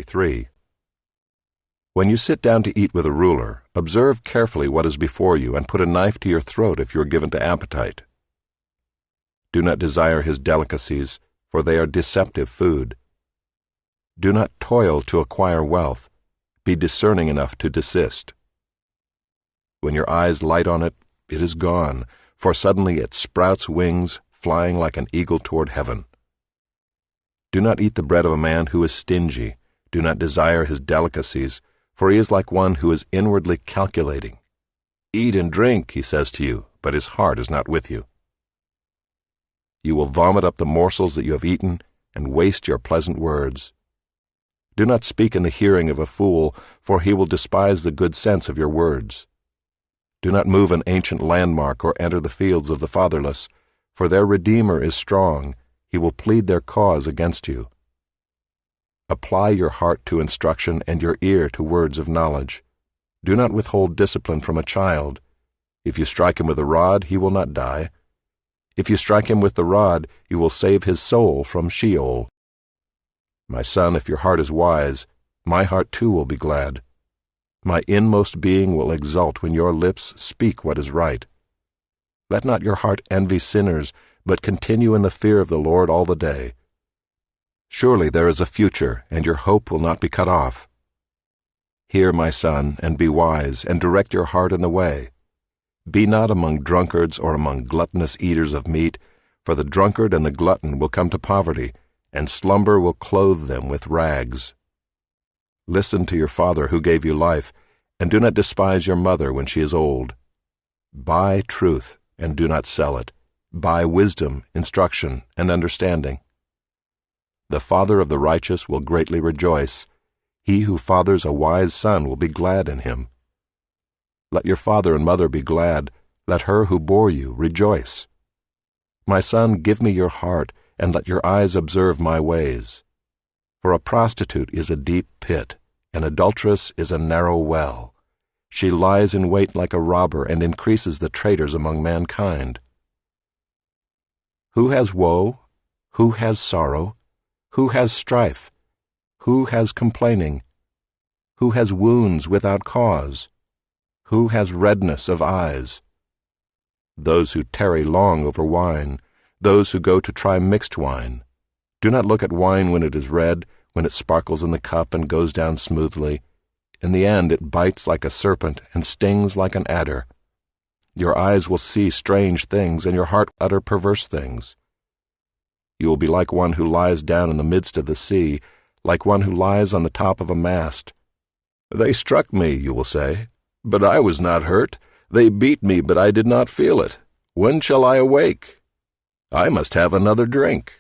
3. When you sit down to eat with a ruler, observe carefully what is before you, and put a knife to your throat if you are given to appetite. Do not desire his delicacies, for they are deceptive food. Do not toil to acquire wealth. Be discerning enough to desist. When your eyes light on it, it is gone, for suddenly it sprouts wings, flying like an eagle toward heaven. Do not eat the bread of a man who is stingy. Do not desire his delicacies, for he is like one who is inwardly calculating. Eat and drink, he says to you, but his heart is not with you. You will vomit up the morsels that you have eaten and waste your pleasant words. Do not speak in the hearing of a fool, for he will despise the good sense of your words. Do not move an ancient landmark or enter the fields of the fatherless, for their Redeemer is strong. He will plead their cause against you. Apply your heart to instruction and your ear to words of knowledge. Do not withhold discipline from a child. If you strike him with a rod, he will not die. If you strike him with the rod, you will save his soul from Sheol. My son, if your heart is wise, my heart too will be glad. My inmost being will exult when your lips speak what is right. Let not your heart envy sinners, but continue in the fear of the Lord all the day. Surely there is a future, and your hope will not be cut off. Hear, my son, and be wise, and direct your heart in the way. Be not among drunkards or among gluttonous eaters of meat, for the drunkard and the glutton will come to poverty, and slumber will clothe them with rags. Listen to your father who gave you life, and do not despise your mother when she is old. Buy truth, and do not sell it. Buy wisdom, instruction, and understanding. The father of the righteous will greatly rejoice. He who fathers a wise son will be glad in him. Let your father and mother be glad. Let her who bore you rejoice. My son, give me your heart, and let your eyes observe my ways. For a prostitute is a deep pit, an adulteress is a narrow well. She lies in wait like a robber and increases the traitors among mankind. Who has woe? Who has sorrow? Who has strife? Who has complaining? Who has wounds without cause? Who has redness of eyes? Those who tarry long over wine, those who go to try mixed wine. Do not look at wine when it is red, when it sparkles in the cup and goes down smoothly. In the end it bites like a serpent and stings like an adder. Your eyes will see strange things, and your heart utter perverse things. You will be like one who lies down in the midst of the sea, like one who lies on the top of a mast. They struck me, you will say, but I was not hurt. They beat me, but I did not feel it. When shall I awake? I must have another drink.